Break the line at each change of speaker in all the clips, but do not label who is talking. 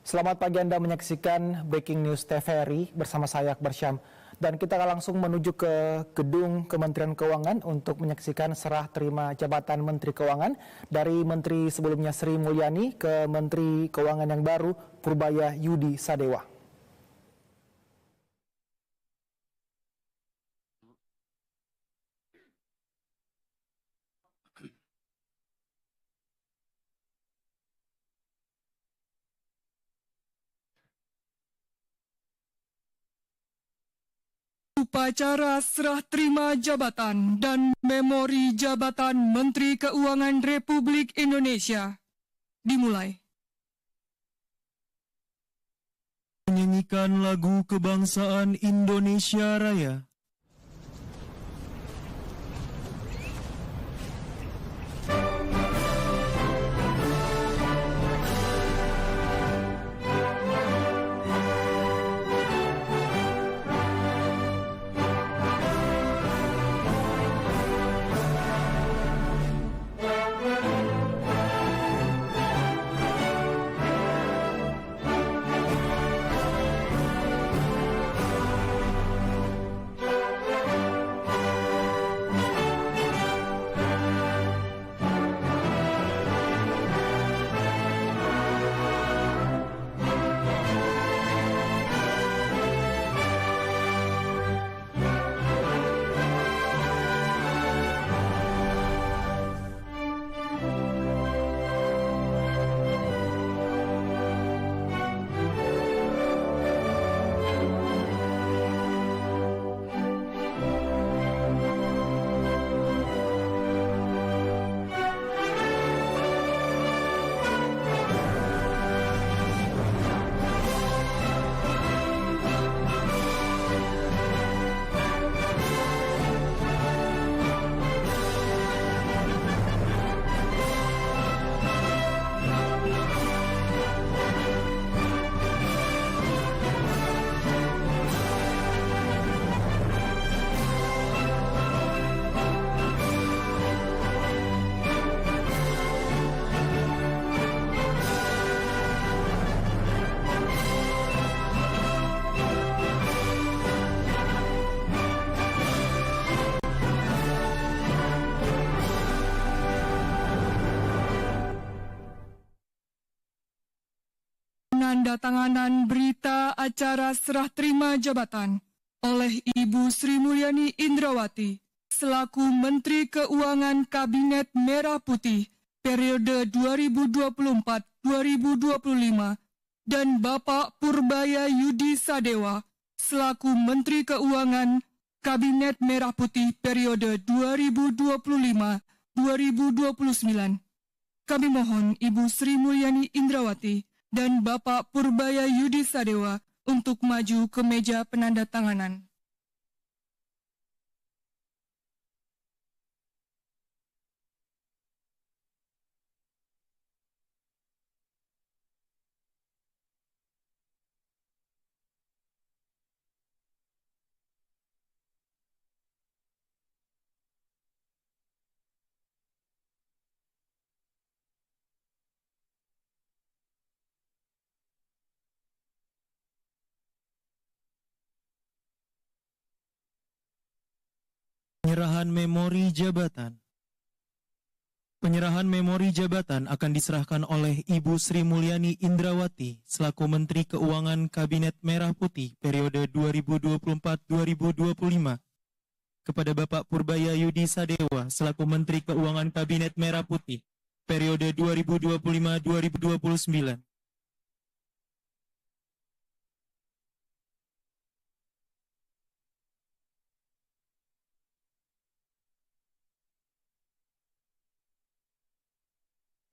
Selamat pagi, Anda menyaksikan Breaking News TVRI bersama saya Akbar Syam. Dan kita akan langsung menuju ke gedung Kementerian Keuangan untuk menyaksikan serah terima jabatan Menteri Keuangan dari Menteri sebelumnya Sri Mulyani ke Menteri Keuangan yang baru Purbaya Yudi Sadewa.
Upacara serah terima jabatan dan memori jabatan Menteri Keuangan Republik Indonesia dimulai.
Menyanyikan lagu kebangsaan Indonesia Raya.
Penandatanganan berita acara serah terima jabatan oleh Ibu Sri Mulyani Indrawati selaku Menteri Keuangan Kabinet Merah Putih periode 2024-2025 dan Bapak Purbaya Yudi Sadewa selaku Menteri Keuangan Kabinet Merah Putih periode 2025-2029. Kami mohon Ibu Sri Mulyani Indrawati dan Bapak Purbaya Yudi Sadewa untuk maju ke meja penandatanganan.
Penyerahan memori jabatan. Penyerahan memori jabatan akan diserahkan oleh Ibu Sri Mulyani Indrawati selaku Menteri Keuangan Kabinet Merah Putih periode 2024-2025 kepada Bapak Purbaya Yudi Sadewa selaku Menteri Keuangan Kabinet Merah Putih periode 2025-2029.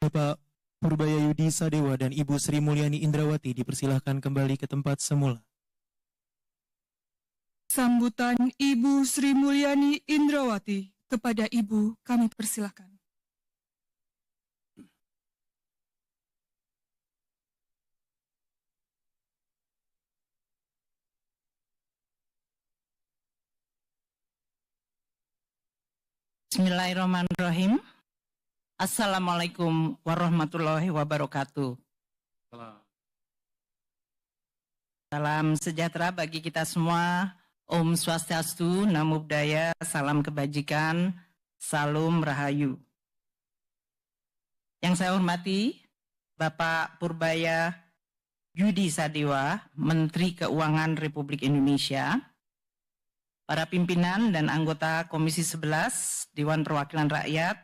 Bapak Purbaya Yudi Sadewa dan Ibu Sri Mulyani Indrawati dipersilahkan kembali ke tempat semula.
Sambutan Ibu Sri Mulyani Indrawati kepada Ibu kami persilahkan.
Bismillahirrahmanirrahim. Assalamualaikum warahmatullahi wabarakatuh. Salam sejahtera bagi kita semua. Om Swastiastu, Namo Buddhaya, salam kebajikan, salam rahayu. Yang saya hormati, Bapak Purbaya Yudi Sadewa, Menteri Keuangan Republik Indonesia, para pimpinan dan anggota Komisi 11 Dewan Perwakilan Rakyat,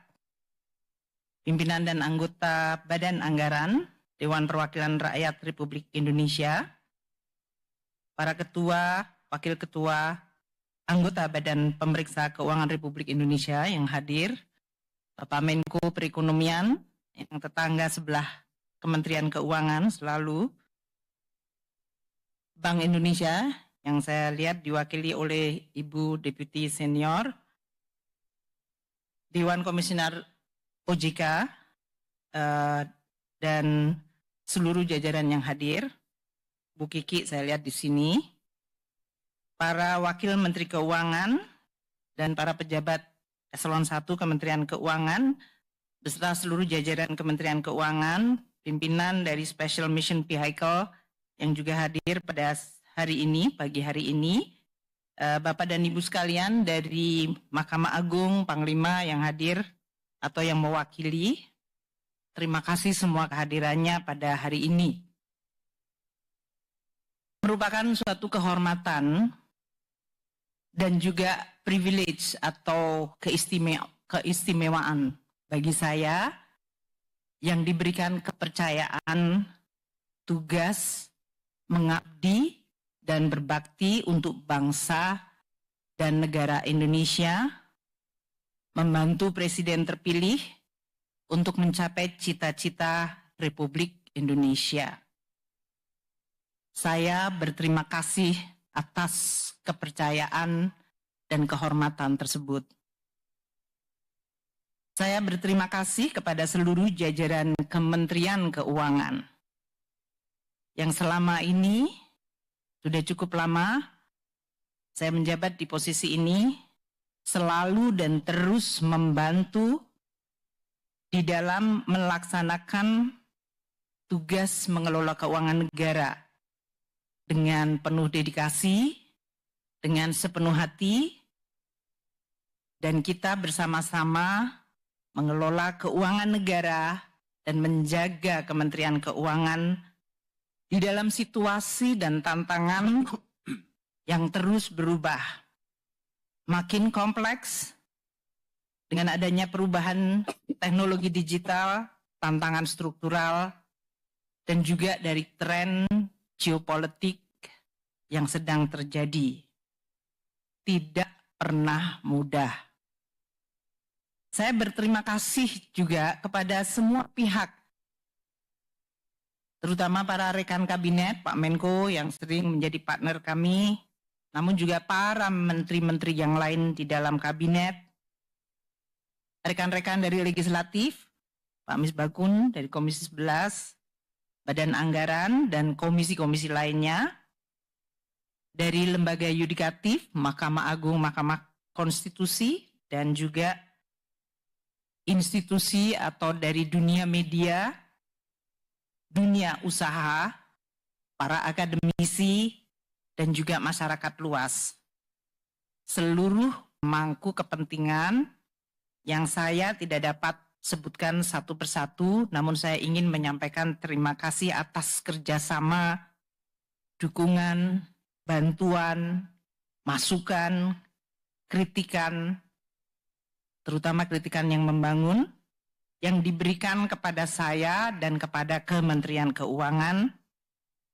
pimpinan dan anggota Badan Anggaran Dewan Perwakilan Rakyat Republik Indonesia, para ketua, wakil ketua, anggota Badan Pemeriksa Keuangan Republik Indonesia yang hadir, Bapak Menko Perekonomian yang tetangga sebelah Kementerian Keuangan selalu, Bank Indonesia yang saya lihat diwakili oleh Ibu Deputi Senior, Dewan Komisioner OJK, dan seluruh jajaran yang hadir. Bu Kiki saya lihat di sini, para Wakil Menteri Keuangan dan para pejabat Eselon 1 Kementerian Keuangan, beserta seluruh jajaran Kementerian Keuangan, pimpinan dari Special Mission Vehicle yang juga hadir pada hari ini, pagi hari ini, Bapak dan Ibu sekalian dari Mahkamah Agung, Panglima yang hadir atau yang mewakili, terima kasih semua kehadirannya pada hari ini. Merupakan suatu kehormatan dan juga privilege atau keistimewaan bagi saya yang diberikan kepercayaan tugas mengabdi dan berbakti untuk bangsa dan negara Indonesia, membantu Presiden terpilih untuk mencapai cita-cita Republik Indonesia. Saya berterima kasih atas kepercayaan dan kehormatan tersebut. Saya berterima kasih kepada seluruh jajaran Kementerian Keuangan yang selama ini sudah cukup lama saya menjabat di posisi ini, selalu dan terus membantu di dalam melaksanakan tugas mengelola keuangan negara dengan penuh dedikasi, dengan sepenuh hati, dan kita bersama-sama mengelola keuangan negara dan menjaga Kementerian Keuangan di dalam situasi dan tantangan yang terus berubah, makin kompleks dengan adanya perubahan teknologi digital, tantangan struktural, dan juga dari tren geopolitik yang sedang terjadi. Tidak pernah mudah. Saya berterima kasih juga kepada semua pihak, terutama para rekan kabinet, Pak Menko yang sering menjadi partner kami, namun juga para menteri-menteri yang lain di dalam kabinet, rekan-rekan dari legislatif, Pak Misbakun dari Komisi 11, Badan Anggaran, dan komisi-komisi lainnya, dari lembaga yudikatif, Mahkamah Agung, Mahkamah Konstitusi, dan juga institusi atau dari dunia media, dunia usaha, para akademisi, dan juga masyarakat luas. Seluruh pemangku kepentingan yang saya tidak dapat sebutkan satu persatu, namun saya ingin menyampaikan terima kasih atas kerjasama, dukungan, bantuan, masukan, kritikan, terutama kritikan yang membangun, yang diberikan kepada saya dan kepada Kementerian Keuangan,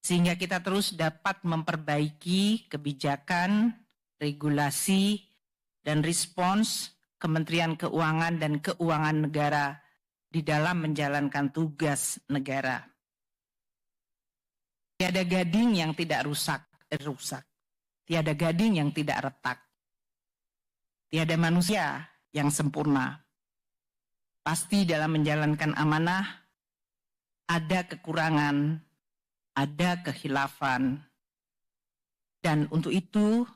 sehingga kita terus dapat memperbaiki kebijakan, regulasi, dan respons Kementerian Keuangan dan Keuangan Negara di dalam menjalankan tugas negara. Tiada gading yang tidak rusak. Tiada gading yang tidak retak. Tiada manusia yang sempurna. Pasti dalam menjalankan amanah ada kekurangan, ada kehilafan. Dan untuk itu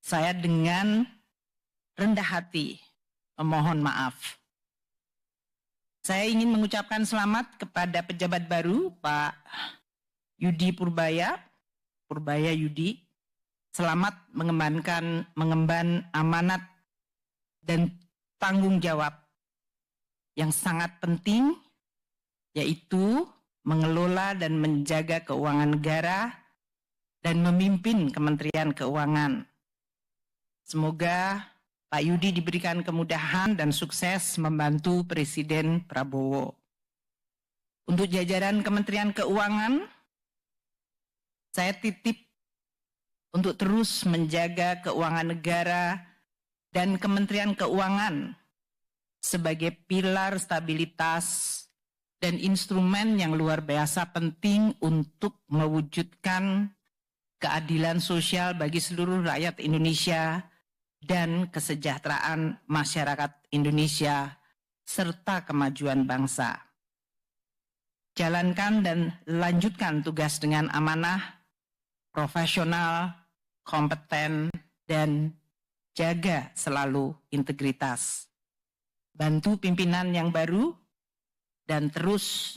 saya dengan rendah hati memohon maaf. Saya ingin mengucapkan selamat kepada pejabat baru Pak Yudi Purbaya Yudi selamat mengemban amanat dan tanggung jawab yang sangat penting, yaitu mengelola dan menjaga keuangan negara dan memimpin Kementerian Keuangan. Semoga Pak Yudi diberikan kemudahan dan sukses membantu Presiden Prabowo. Untuk jajaran Kementerian Keuangan, saya titip untuk terus menjaga keuangan negara dan Kementerian Keuangan sebagai pilar stabilitas dan instrumen yang luar biasa penting untuk mewujudkan keadilan sosial bagi seluruh rakyat Indonesia dan kesejahteraan masyarakat Indonesia serta kemajuan bangsa. Jalankan dan lanjutkan tugas dengan amanah, profesional, kompeten, dan jaga selalu integritas. Bantu pimpinan yang baru dan terus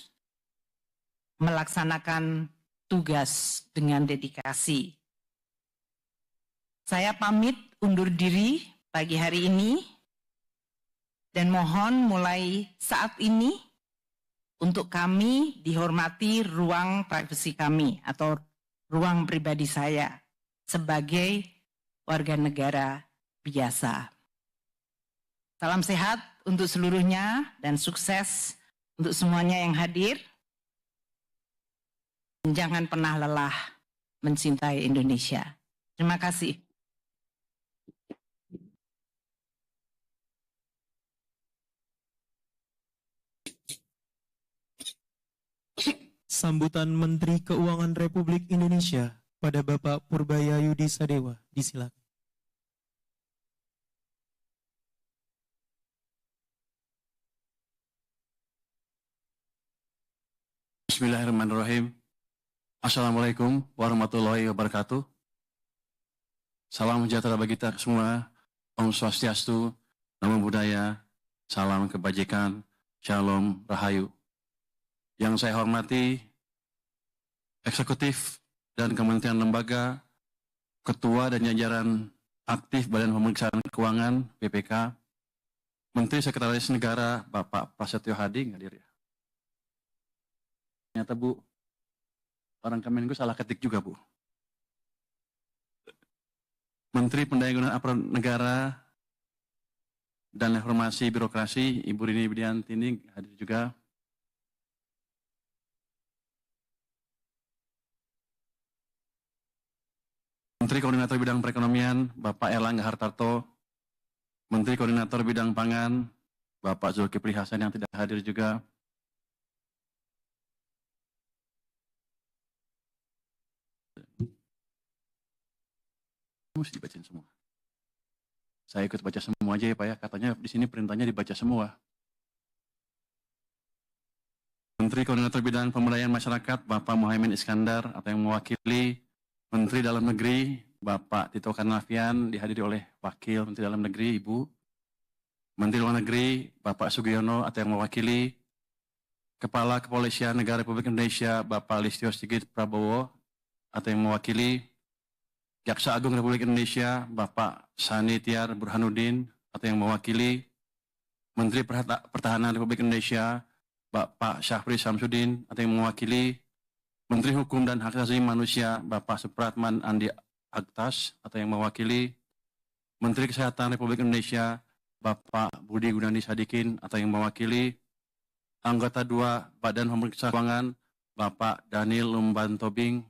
melaksanakan tugas dengan dedikasi. Saya pamit undur diri pagi hari ini dan mohon mulai saat ini untuk kami dihormati ruang privasi kami atau ruang pribadi saya sebagai warga negara biasa. Salam sehat untuk seluruhnya dan sukses untuk semuanya yang hadir. Jangan pernah lelah mencintai Indonesia. Terima kasih.
Sambutan Menteri Keuangan Republik Indonesia pada Bapak Purbaya Yudi Sadewa. Disilakan.
Bismillahirrahmanirrahim. Assalamualaikum warahmatullahi wabarakatuh. Salam sejahtera bagi kita semua. Om Swastiastu, Namo Buddhaya, salam kebajikan, Shalom Rahayu. Yang saya hormati, eksekutif dan kementerian lembaga, ketua dan jajaran aktif Badan Pemeriksaan Keuangan BPK, Menteri Sekretaris Negara Bapak Prasetyo Hadi, hadir ya. Ternyata Bu, orang Kemenku salah ketik juga Bu. Menteri Pendayagunaan Aparatur Negara dan Reformasi Birokrasi, Ibu Rini Widiantini hadir juga. Menteri Koordinator Bidang Perekonomian, Bapak Erlangga Hartarto, Menteri Koordinator Bidang Pangan, Bapak Zulkifli Hasan yang tidak hadir juga. Mesti dibacain semua. Saya ikut baca semua aja ya Pak ya, katanya di sini perintahnya dibaca semua. Menteri Koordinator Bidang Pemberdayaan Masyarakat, Bapak Muhaimin Iskandar, atau yang mewakili Menteri Dalam Negeri, Bapak Tito Karnavian, dihadiri oleh Wakil Menteri Dalam Negeri, Ibu. Menteri Luar Negeri, Bapak Sugiono, atau yang mewakili Kepala Kepolisian Negara Republik Indonesia, Bapak Listio Sigit Prabowo, atau yang mewakili Jaksa Agung Republik Indonesia, Bapak Sani Tiar Burhanuddin, atau yang mewakili Menteri Pertahanan Republik Indonesia, Bapak Syafri Samsudin, atau yang mewakili Menteri Hukum dan Hak Asasi Manusia, Bapak Supratman Andi Aktas, atau yang mewakili Menteri Kesehatan Republik Indonesia, Bapak Budi Gunadi Sadikin, atau yang mewakili Anggota 2 Badan Pemeriksa Keuangan, Bapak Daniel Lumban Tobing,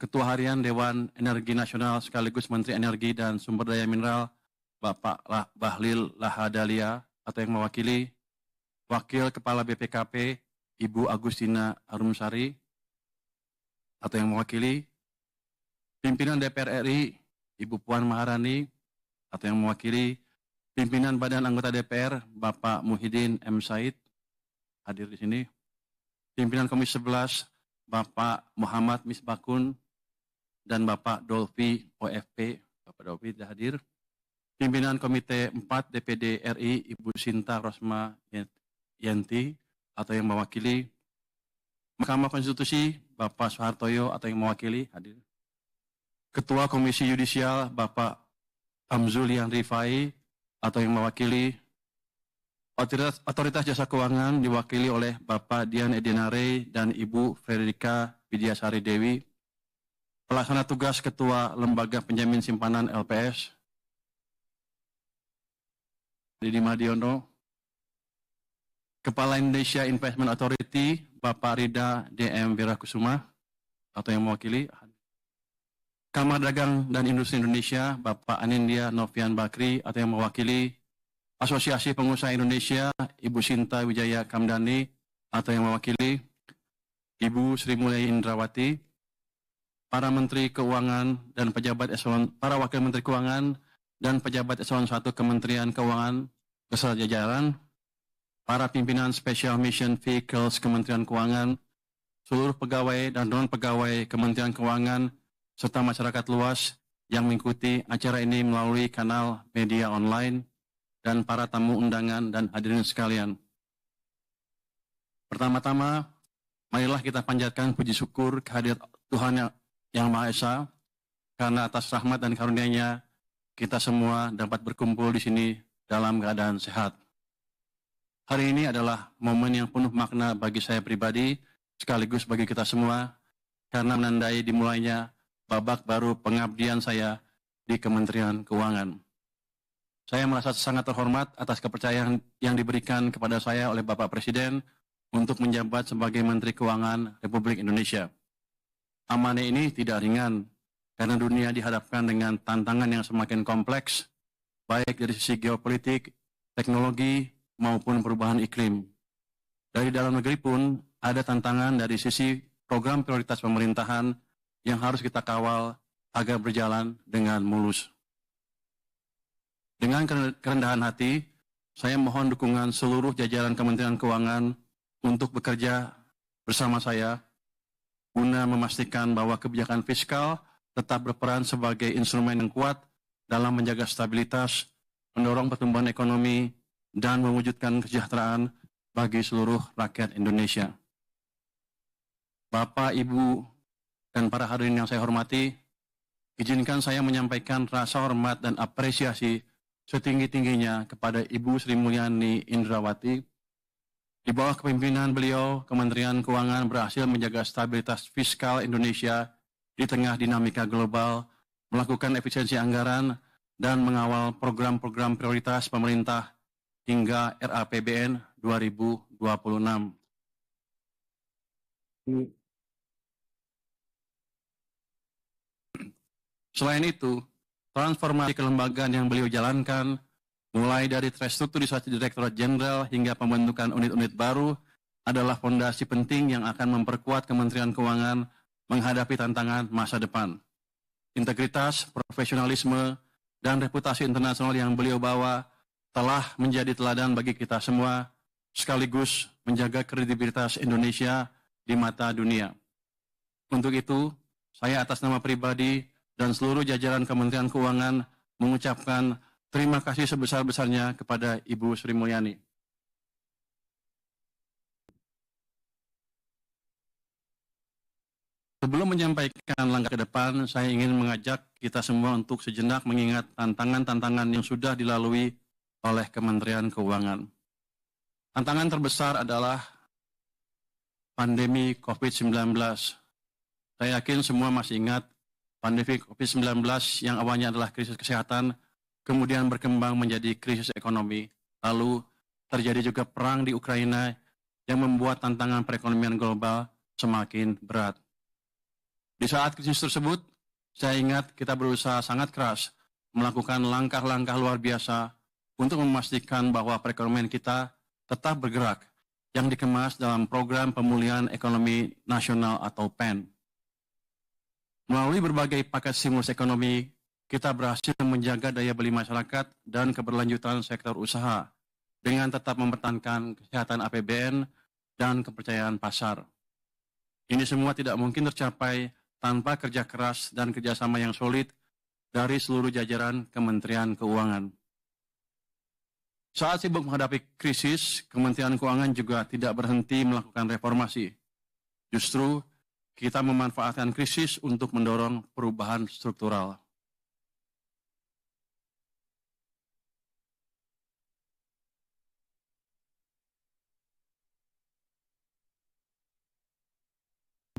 Ketua Harian Dewan Energi Nasional sekaligus Menteri Energi dan Sumber Daya Mineral, Bapak Bahlil Lahadalia, atau yang mewakili Wakil Kepala BPKP, Ibu Agustina Arumsari, atau yang mewakili Pimpinan DPR RI, Ibu Puan Maharani, atau yang mewakili Pimpinan Badan Anggota DPR, Bapak Muhyiddin M. Said, hadir di sini. Pimpinan Komisi 11, Bapak Muhammad Misbakun, dan Bapak Dolfi OFP, Bapak Dolfi tidak hadir. Pimpinan Komite 4 DPD RI, Ibu Sinta Rosma Yenti, atau yang mewakili Mahkamah Konstitusi, Bapak Soehartoyo atau yang mewakili, hadir. Ketua Komisi Yudisial, Bapak Amzulian Rifai atau yang mewakili. Otoritas Jasa Keuangan diwakili oleh Bapak Dian Edinare dan Ibu Fredrika Widyasari Dewi. Pelaksana tugas Ketua Lembaga Penjamin Simpanan LPS, Didi Madiono. Kepala Indonesia Investment Authority, Bapak Rida DM Wirakusuma atau yang mewakili. Kamar Dagang dan Industri Indonesia, Bapak Anindya Novian Bakri atau yang mewakili. Asosiasi Pengusaha Indonesia, Ibu Sinta Wijaya Kamdani atau yang mewakili. Ibu Sri Mulyani Indrawati. Para Menteri Keuangan dan pejabat eselon, para Wakil Menteri Keuangan dan pejabat eselon 1 Kementerian Keuangan beserta jajaran, para pimpinan Special Mission Vehicles Kementerian Keuangan, seluruh pegawai dan non-pegawai Kementerian Keuangan, serta masyarakat luas yang mengikuti acara ini melalui kanal media online, dan para tamu undangan dan hadirin sekalian. Pertama-tama, marilah kita panjatkan puji syukur kehadirat Tuhan yang Maha Esa, karena atas rahmat dan karunia-Nya kita semua dapat berkumpul di sini dalam keadaan sehat. Hari ini adalah momen yang penuh makna bagi saya pribadi, sekaligus bagi kita semua, karena menandai dimulainya babak baru pengabdian saya di Kementerian Keuangan. Saya merasa sangat terhormat atas kepercayaan yang diberikan kepada saya oleh Bapak Presiden untuk menjabat sebagai Menteri Keuangan Republik Indonesia. Amanah ini tidak ringan, karena dunia dihadapkan dengan tantangan yang semakin kompleks, baik dari sisi geopolitik, teknologi, maupun perubahan iklim. Dari dalam negeri pun ada tantangan dari sisi program prioritas pemerintahan yang harus kita kawal agar berjalan dengan mulus. Dengan kerendahan hati, saya mohon dukungan seluruh jajaran Kementerian Keuangan untuk bekerja bersama saya guna memastikan bahwa kebijakan fiskal tetap berperan sebagai instrumen yang kuat dalam menjaga stabilitas, mendorong pertumbuhan ekonomi, dan mewujudkan kesejahteraan bagi seluruh rakyat Indonesia. Bapak, Ibu, dan para hadirin yang saya hormati, izinkan saya menyampaikan rasa hormat dan apresiasi setinggi-tingginya kepada Ibu Sri Mulyani Indrawati. Di bawah kepemimpinan beliau, Kementerian Keuangan berhasil menjaga stabilitas fiskal Indonesia di tengah dinamika global, melakukan efisiensi anggaran, dan mengawal program-program prioritas pemerintah hingga RAPBN 2026. Selain itu, transformasi kelembagaan yang beliau jalankan, mulai dari restrukturisasi Direktorat Jenderal hingga pembentukan unit-unit baru, adalah fondasi penting yang akan memperkuat Kementerian Keuangan menghadapi tantangan masa depan. Integritas, profesionalisme, dan reputasi internasional yang beliau bawa telah menjadi teladan bagi kita semua, sekaligus menjaga kredibilitas Indonesia di mata dunia. Untuk itu, saya atas nama pribadi dan seluruh jajaran Kementerian Keuangan mengucapkan terima kasih sebesar-besarnya kepada Ibu Sri Mulyani. Sebelum menyampaikan langkah ke depan, saya ingin mengajak kita semua untuk sejenak mengingat tantangan-tantangan yang sudah dilalui oleh Kementerian Keuangan. Tantangan terbesar adalah pandemi COVID-19. Saya yakin semua masih ingat pandemi COVID-19 yang awalnya adalah krisis kesehatan, kemudian berkembang menjadi krisis ekonomi. Lalu terjadi juga perang di Ukraina yang membuat tantangan perekonomian global semakin berat. Di saat krisis tersebut, saya ingat kita berusaha sangat keras melakukan langkah-langkah luar biasa untuk memastikan bahwa perekonomian kita tetap bergerak yang dikemas dalam program pemulihan ekonomi nasional atau PEN. Melalui berbagai paket stimulus ekonomi, kita berhasil menjaga daya beli masyarakat dan keberlanjutan sektor usaha dengan tetap mempertahankan kesehatan APBN dan kepercayaan pasar. Ini semua tidak mungkin tercapai tanpa kerja keras dan kerjasama yang solid dari seluruh jajaran Kementerian Keuangan. Saat sibuk menghadapi krisis, Kementerian Keuangan juga tidak berhenti melakukan reformasi. Justru kita memanfaatkan krisis untuk mendorong perubahan struktural.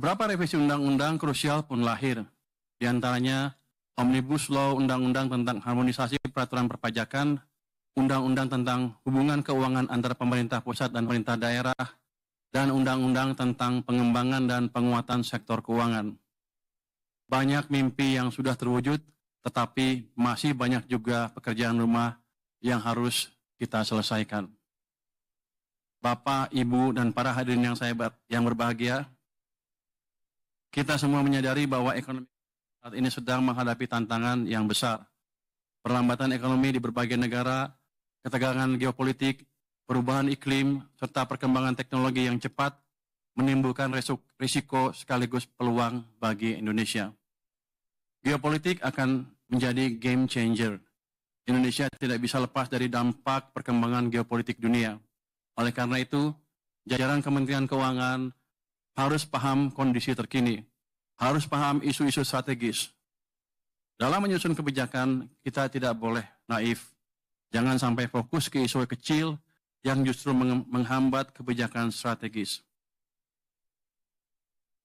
Beberapa revisi undang-undang krusial pun lahir, di antaranya Omnibus Law Undang-Undang tentang Harmonisasi Peraturan Perpajakan, Undang-Undang tentang Hubungan Keuangan antara Pemerintah Pusat dan Pemerintah Daerah, dan Undang-Undang tentang Pengembangan dan Penguatan Sektor Keuangan. Banyak mimpi yang sudah terwujud, tetapi masih banyak juga pekerjaan rumah yang harus kita selesaikan. Bapak, Ibu, dan para hadirin yang berbahagia, kita semua menyadari bahwa ekonomi saat ini sedang menghadapi tantangan yang besar. Perlambatan ekonomi di berbagai negara, ketegangan geopolitik, perubahan iklim, serta perkembangan teknologi yang cepat menimbulkan risiko sekaligus peluang bagi Indonesia. Geopolitik akan menjadi game changer. Indonesia tidak bisa lepas dari dampak perkembangan geopolitik dunia. Oleh karena itu, jajaran Kementerian Keuangan harus paham kondisi terkini, harus paham isu-isu strategis. Dalam menyusun kebijakan, kita tidak boleh naif. Jangan sampai fokus ke isu kecil yang justru menghambat kebijakan strategis.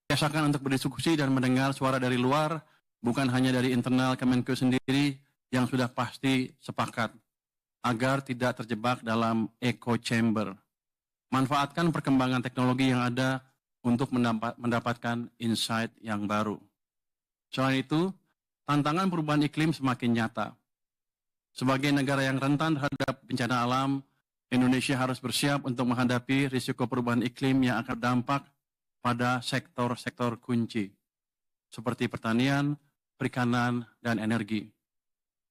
Biasakan untuk berdiskusi dan mendengar suara dari luar, bukan hanya dari internal Kemenkeu sendiri yang sudah pasti sepakat, agar tidak terjebak dalam echo chamber. Manfaatkan perkembangan teknologi yang ada untuk mendapatkan insight yang baru. Selain itu, tantangan perubahan iklim semakin nyata. Sebagai negara yang rentan terhadap bencana alam, Indonesia harus bersiap untuk menghadapi risiko perubahan iklim yang akan berdampak pada sektor-sektor kunci, seperti pertanian, perikanan, dan energi.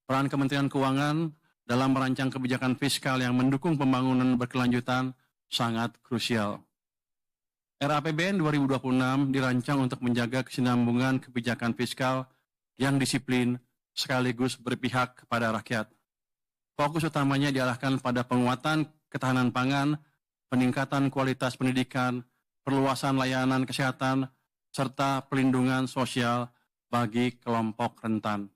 Peran Kementerian Keuangan dalam merancang kebijakan fiskal yang mendukung pembangunan berkelanjutan sangat krusial. RAPBN 2026 dirancang untuk menjaga kesinambungan kebijakan fiskal yang disiplin sekaligus berpihak kepada rakyat. Fokus utamanya diarahkan pada penguatan ketahanan pangan, peningkatan kualitas pendidikan, perluasan layanan kesehatan, serta pelindungan sosial bagi kelompok rentan.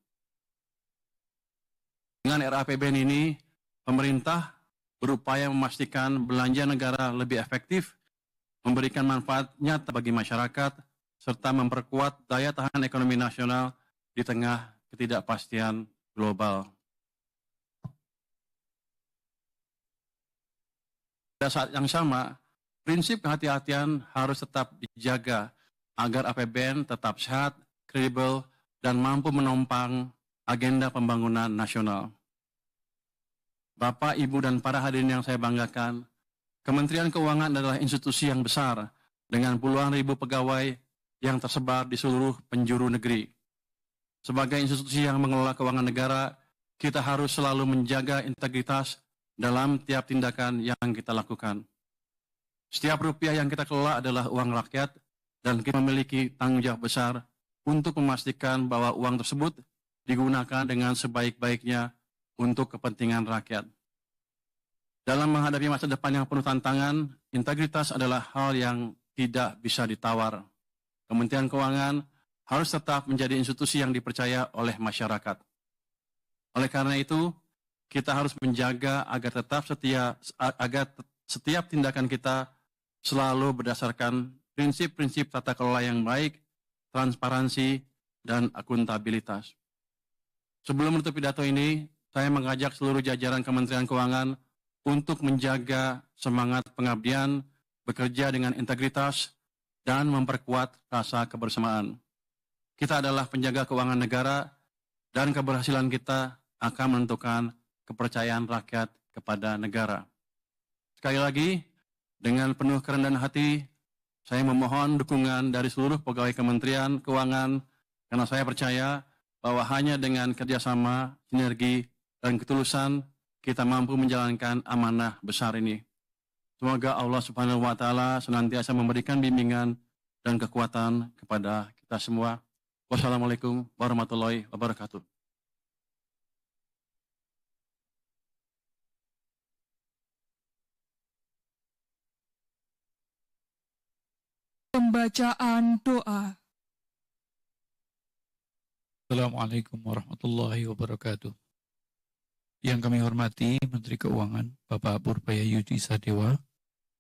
Dengan RAPBN ini, pemerintah berupaya memastikan belanja negara lebih efektif, memberikan manfaat nyata bagi masyarakat, serta memperkuat daya tahan ekonomi nasional di tengah ketidakpastian global. Pada saat yang sama, prinsip kehati-hatian harus tetap dijaga agar APBN tetap sehat, kredibel, dan mampu menopang agenda pembangunan nasional. Bapak, Ibu, dan para hadirin yang saya banggakan, Kementerian Keuangan adalah institusi yang besar dengan puluhan ribu pegawai yang tersebar di seluruh penjuru negeri. Sebagai institusi yang mengelola keuangan negara, kita harus selalu menjaga integritas dalam tiap tindakan yang kita lakukan. Setiap rupiah yang kita kelola adalah uang rakyat dan kita memiliki tanggung jawab besar untuk memastikan bahwa uang tersebut digunakan dengan sebaik-baiknya untuk kepentingan rakyat. Dalam menghadapi masa depan yang penuh tantangan, integritas adalah hal yang tidak bisa ditawar. Kementerian Keuangan harus tetap menjadi institusi yang dipercaya oleh masyarakat. Oleh karena itu, kita harus menjaga agar setiap tindakan kita selalu berdasarkan prinsip-prinsip tata kelola yang baik, transparansi, dan akuntabilitas. Sebelum menutup pidato ini, saya mengajak seluruh jajaran Kementerian Keuangan untuk menjaga semangat pengabdian, bekerja dengan integritas, dan memperkuat rasa kebersamaan. Kita adalah penjaga keuangan negara, dan keberhasilan kita akan menentukan kepercayaan rakyat kepada negara. Sekali lagi, dengan penuh kerendahan hati, saya memohon dukungan dari seluruh pegawai Kementerian Keuangan, karena saya percaya bahwa hanya dengan kerjasama, sinergi, dan ketulusan, kita mampu menjalankan amanah besar ini. Semoga Allah Subhanahu wa Ta'ala senantiasa memberikan bimbingan dan kekuatan kepada kita semua. Wassalamualaikum warahmatullahi wabarakatuh.
Pembacaan doa.
Assalamualaikum warahmatullahi wabarakatuh. Yang kami hormati Menteri Keuangan Bapak Purbaya Yudi Sadewa,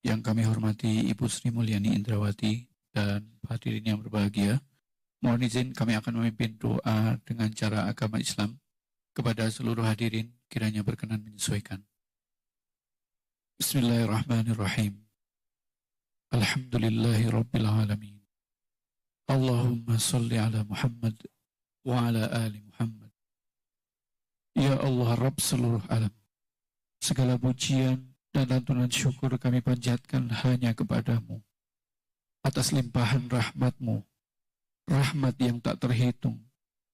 yang kami hormati Ibu Sri Mulyani Indrawati, dan hadirin yang berbahagia, mohon izin kami akan memimpin doa dengan cara agama Islam kepada seluruh hadirin, kiranya berkenan menyesuaikan. Bismillahirrahmanirrahim. Alhamdulillahi Rabbil Alamin. Allahumma salli ala Muhammad wa ala ali Muhammad. Ya Allah, Rabb seluruh alam, segala pujian dan lantunan syukur kami panjatkan hanya kepadamu atas limpahan rahmat-Mu, rahmat yang tak terhitung,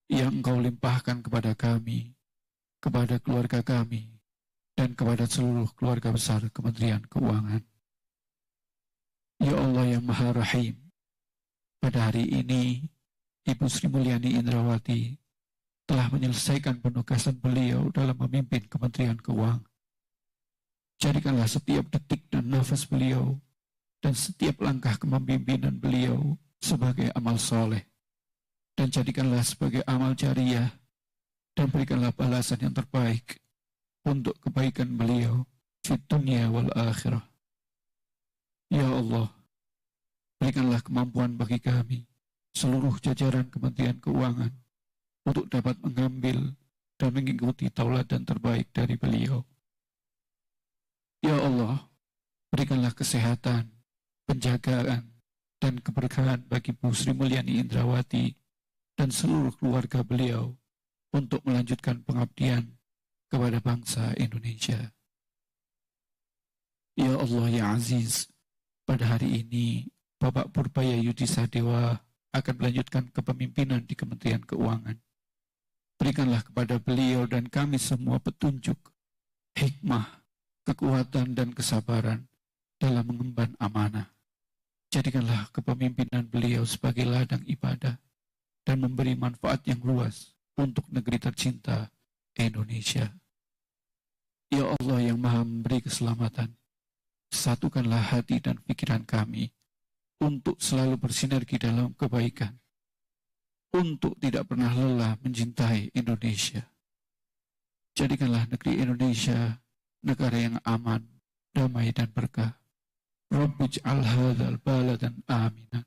yang Engkau limpahkan kepada kami, kepada keluarga kami, dan kepada seluruh keluarga besar Kementerian Keuangan. Ya Allah yang Maha Rahim, pada hari ini Ibu Sri Mulyani Indrawati telah menyelesaikan penugasan beliau dalam memimpin Kementerian Keuangan. Jadikanlah setiap detik dan nafas beliau dan setiap langkah kepemimpinan beliau sebagai amal soleh, dan jadikanlah sebagai amal jariah, dan berikanlah balasan yang terbaik untuk kebaikan beliau di dunia wal akhirah. Ya Allah, berikanlah kemampuan bagi kami, seluruh jajaran Kementerian Keuangan, untuk dapat mengambil dan mengikuti tauladan terbaik dari beliau. Ya Allah, berikanlah kesehatan, penjagaan, dan keberkahan bagi Bu Sri Mulyani Indrawati dan seluruh keluarga beliau untuk melanjutkan pengabdian kepada bangsa Indonesia. Ya Allah ya Aziz, pada hari ini Bapak Purbaya Yudi Sadewa akan melanjutkan kepemimpinan di Kementerian Keuangan. Berikanlah kepada beliau dan kami semua petunjuk, hikmah, kekuatan dan kesabaran dalam mengemban amanah. Jadikanlah kepemimpinan beliau sebagai ladang ibadah dan memberi manfaat yang luas untuk negeri tercinta Indonesia. Ya Allah yang Maha memberi keselamatan, satukanlah hati dan pikiran kami untuk selalu bersinergi dalam kebaikan, untuk tidak pernah lelah mencintai Indonesia. Jadikanlah negeri Indonesia negara yang aman, damai dan berkah. Rabbi ij'al hadzal baladan aminan.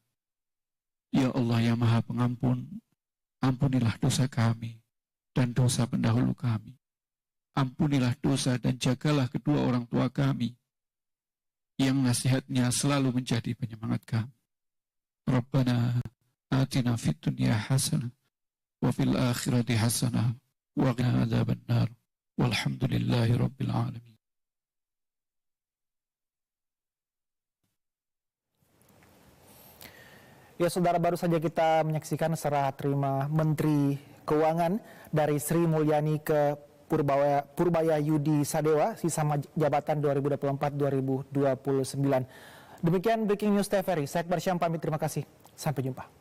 Ya Allah yang Maha Pengampun, ampunilah dosa kami dan dosa pendahulu kami. Ampunilah dosa dan jagalah kedua orang tua kami, yang nasihatnya selalu menjadi penyemangat kami. Rabbana atina fid dunya hasanah wa fil akhirati hasanah wa qina adzabannar. Walhamdulillahi rabbil alamin.
Ya saudara, baru saja kita menyaksikan serah terima Menteri Keuangan dari Sri Mulyani ke Purbaya Yudi Sadewa, sisa jabatan 2024-2029. Demikian Breaking News TVRI, saya Akbar Syam pamit, terima kasih. Sampai jumpa.